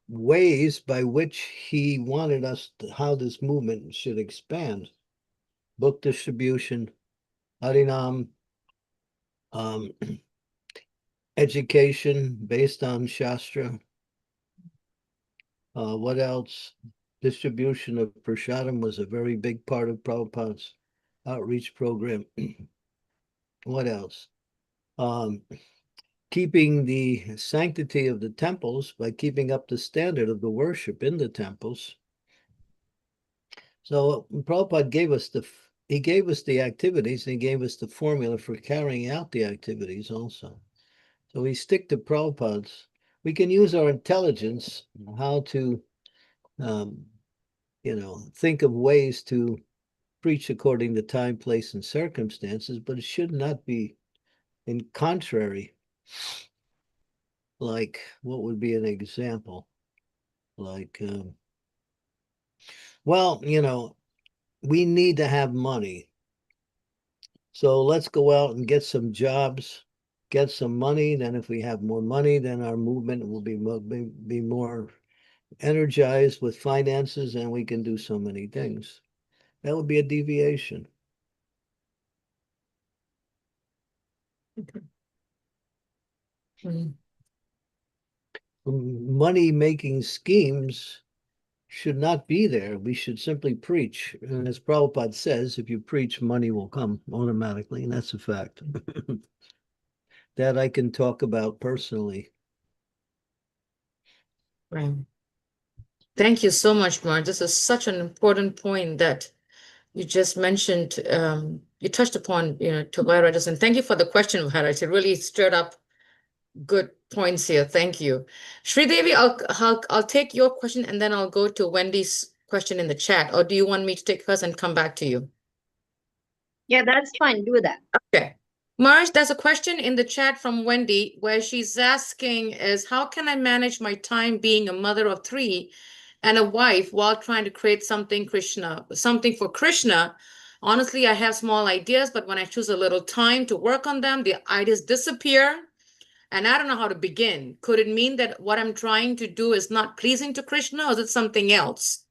ways by which he wanted us how this movement should expand. Book distribution, Harinam, education based on Shastra. What else? distribution of prasadam was a very big part of Prabhupada's outreach program. What else? Keeping the sanctity of the temples by keeping up the standard of the worship in the temples. So Prabhupada gave us the activities, and he gave us the formula for carrying out the activities also. So we stick to Prabhupada's. We can use our intelligence how to, think of ways to preach according to time, place, and circumstances, but it should not be in contrary. Like, what would be an example? Like, we need to have money. So let's go out and get some jobs, get some money. Then if we have more money, then our movement will be more energized with finances, and we can do so many things. That would be a deviation. Okay. Money-making schemes should not be there. We should simply preach. And as Prabhupada says, if you preach, money will come automatically, and that's a fact. That I can talk about personally. Right. Thank you so much, Mark. This is such an important point that you just mentioned. You touched upon, to Vairaj, and thank you for the question, Vairaj. It really stirred up good points here. Thank you. Sri Devi, I'll take your question and then I'll go to Wendy's question in the chat. Or do you want me to take hers and come back to you? Yeah, that's fine. Do that. Okay. Marge, there's a question in the chat from Wendy where she's asking is, how can I manage my time being a mother of 3 and a wife while trying to create something for Krishna? Honestly, I have small ideas, but when I choose a little time to work on them, the ideas disappear. And I don't know how to begin. Could it mean that what I'm trying to do is not pleasing to Krishna, or is it something else?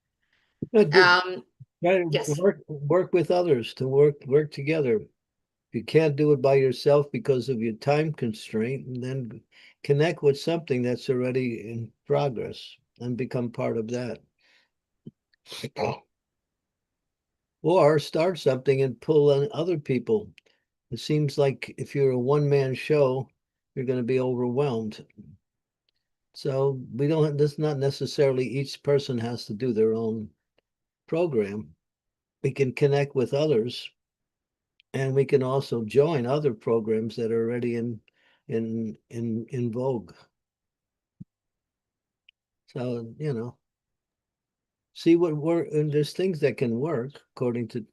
Yes. Work with others, to work together. If you can't do it by yourself because of your time constraint, then connect with something that's already in progress and become part of that. Or start something and pull on other people. It seems like if you're a one-man show, you're going to be overwhelmed. So that's not necessarily each person has to do their own program. We can connect with others, and we can also join other programs that are already in vogue. So, see what work, and there's things that can work according to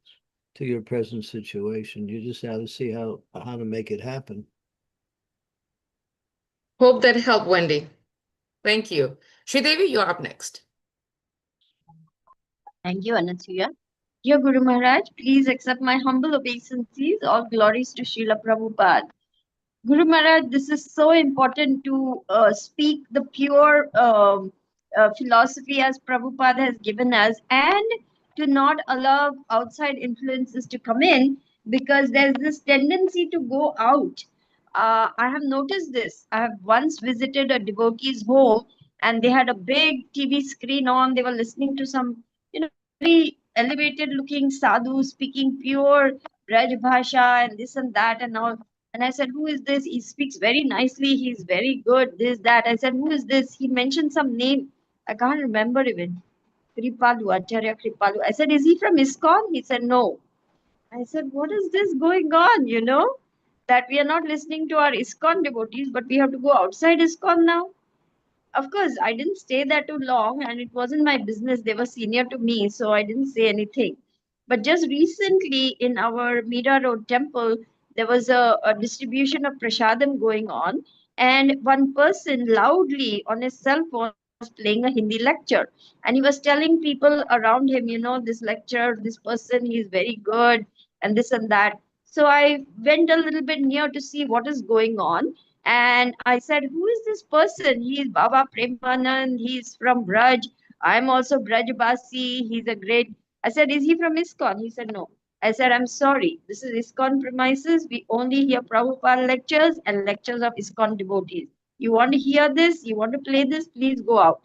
your present situation. You just have to see how to make it happen. Hope that helped, Wendy. Thank you. Sridevi, you're up next. Thank you, Anasuya. Dear Guru Maharaj, please accept my humble obeisances. All glories to Srila Prabhupada. Guru Maharaj, this is so important to speak the pure philosophy as Prabhupada has given us, and to not allow outside influences to come in, because there's this tendency to go out. I have noticed this. I have once visited a devotee's home, and they had a big TV screen on. They were listening to some, very elevated looking sadhu speaking pure Braj Bhasha and this and that and all. And I said, who is this? He speaks very nicely. He's very good. This, that. I said, who is this? He mentioned some name. I can't remember even. Acharya Kripalu. I said, is he from ISKCON? He said, no. I said, what is this going on? That we are not listening to our ISKCON devotees, but we have to go outside ISKCON now. Of course, I didn't stay there too long, and it wasn't my business. They were senior to me, so I didn't say anything. But just recently in our Meera Road temple, there was a distribution of prasadam going on, and one person loudly on his cell phone was playing a Hindi lecture, and he was telling people around him, this lecture, this person, he is very good, and this and that. So I went a little bit near to see what is going on. And I said, who is this person? He is Baba Premanand. He's from Braj. I'm also Brajbasi. He's a great. I said, is he from ISKCON? He said, no. I said, I'm sorry. This is ISKCON premises. We only hear Prabhupada lectures and lectures of ISKCON devotees. You want to hear this? You want to play this? Please go out.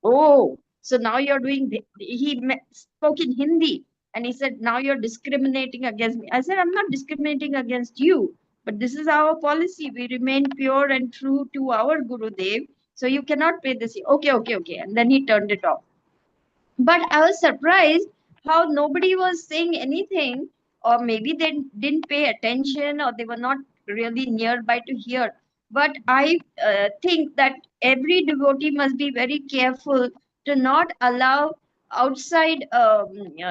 Oh, So now you're doing, spoke in Hindi and he said, now you're discriminating against me. I said, I'm not discriminating against you, but this is our policy. We remain pure and true to our Gurudev. So you cannot pay this. Okay, okay, okay. And then he turned it off. But I was surprised how nobody was saying anything, or maybe they didn't pay attention, or they were not really nearby to hear. But I think that every devotee must be very careful to not allow outside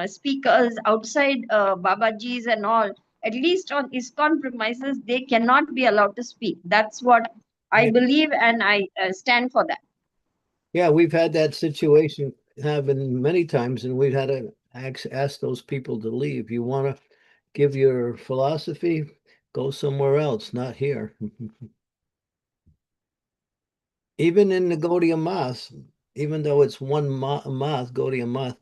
speakers, outside Babajis and all, at least on ISKCON premises, they cannot be allowed to speak. That's what I believe, and I stand for that. Yeah, we've had that situation happen many times, and we've had to ask those people to leave. You want to give your philosophy, go somewhere else, not here. Even in the Gaudiya Math, even though it's one moth, Gaudiya Math,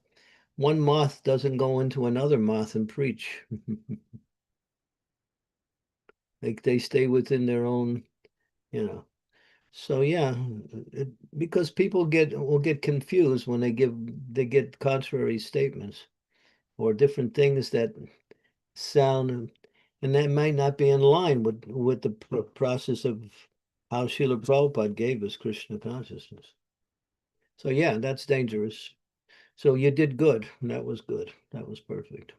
one moth doesn't go into another moth and preach. They stay within their own, you know. So yeah, because people will get confused when they get contrary statements or different things that sound, and that might not be in line with the process of how Srila Prabhupada gave us Krishna consciousness. So yeah, that's dangerous. So you did good. That was good. That was perfect.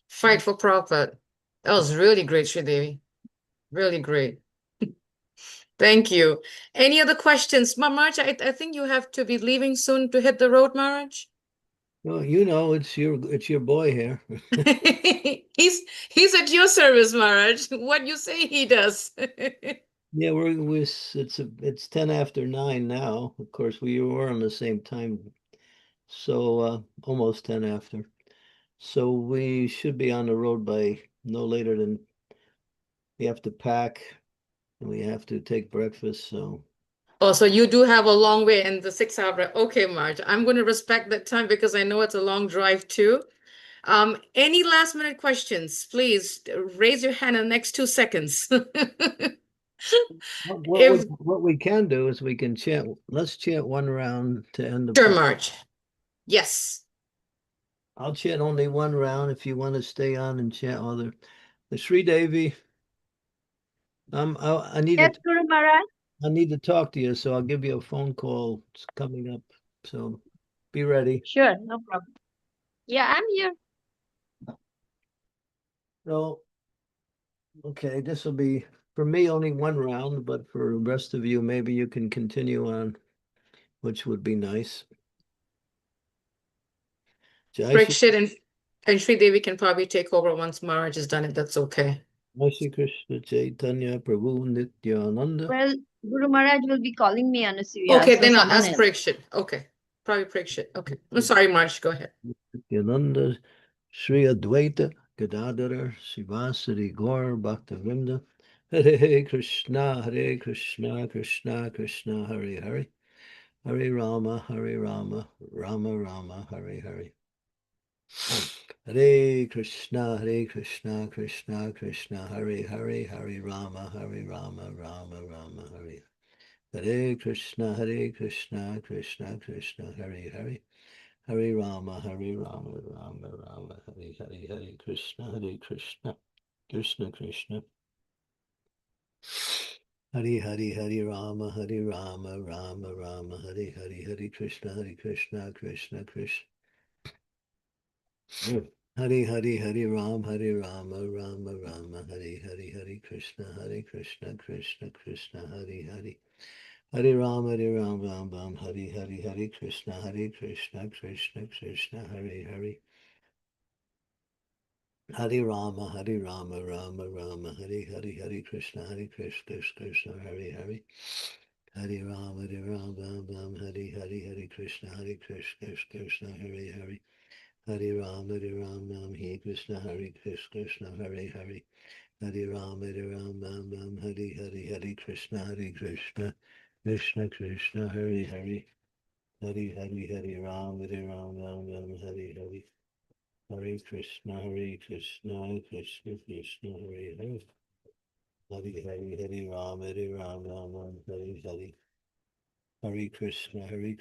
Fight for Prabhupada. That was really great, Sridevi. Really great. Thank you. Any other questions? Maharaj, I think you have to be leaving soon to hit the road, Maharaj. Well, you know, it's your boy here. He's at your service, Maharaj. What you say, he does. Yeah, it's 10 after 9 now. Of course, we were on the same time, so almost 10 after. So we should be on the road by no later than, we have to pack and we have to take breakfast. So Oh, so you do have a long way in the 6 hour drive. Okay, Marge, I'm going to respect that time because I know it's a long drive too. Any last minute questions? Please raise your hand in the next 2 seconds. what we can do is we can chant. Let's chant one round to end the. Sure, Marge. Yes. I'll chant only one round if you want to stay on and chant other. The Sri Devi. I need Yes, to. Guru Maharaj. I need to talk to you, so I'll give you a phone call. It's coming up, so be ready. Sure, no problem. Yeah, I'm here. So, okay, this will be, for me, only one round, but for the rest of you, maybe you can continue on, which would be nice. Parikshit and Sri Devi can probably take over once Maharaj is done, if that's okay. Śrī Krishna Caitanya Prabhu Nityananda. Well, Guru Maharaj will be calling me Anasuya. Okay, so then I'll someone ask else. Parikshit. Okay, probably Parikshit. Okay, I'm sorry, Maharaj, go ahead. Nityananda, Sri Advaita Gadadhara Sivasari Gaur Bhaktivinoda. Hare Krishna, Krishna Krishna, Hare Hare. Hare Rama, Rama Rama, Hare Hare. Hare Krishna, Krishna Krishna, Hare Hare. Hare Rama, Rama Rama, Hare. Hare Krishna, Krishna Krishna, Hare Hare. Hare Rama, Rama Rama, Hare Hare. Hare Krishna, Krishna Krishna. Hare Hare Rama, Rama Rama, Hare Hare. Hare Krishna, Krishna Krishna. Hare Rama, Rama Rama, Hare Hare. Hare Krishna, Krishna Hare Hare. Hare Rama, Rama, Hare Hare. Hare Krishna, Krishna Krishna, Hare Hare. Hare Rama, Rama Rama, Hare Hare. Hare Krishna, Krishna Hare Hare. Hare Rama, Hare Hare. Hare Krishna, Krishna Hare Hare. Hare Rama, Hare Krishna, Krishna Hare Hare. Hare Rama, Hare Hare. Hare Krishna, Krishna Krishna Hare Hare. Hare Rama, Hare Hare. Hare Krishna, Krishna Krishna Hare Hare. Hare Rama, Hare Hare. Hare Krishna, Krishna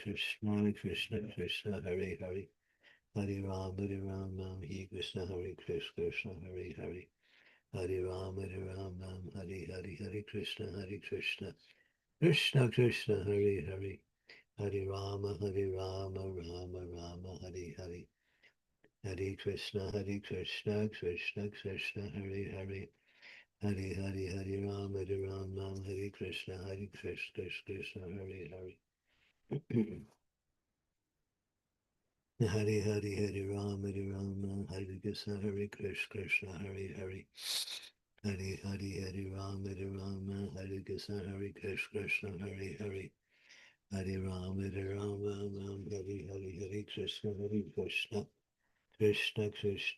Krishna, Hare Hare. Hare Ram, Hare Krishna, Krishna Hare Hare. Hare Ram, Hare Hare Krishna, Krishna Krishna, Hare Hare. Hare Rama, Rama, Hare Hare. Hare Krishna, Krishna Krishna, Hare Hare. Hare Ram, Hare Krishna, Krishna Hare Hare. Hare Ram, Hare Krishna, Krishna Hare Hare. Hare Ram, Hare Krishna, Krishna Hare Hare. Hare Ram, Hare Krishna, Krishna Krishna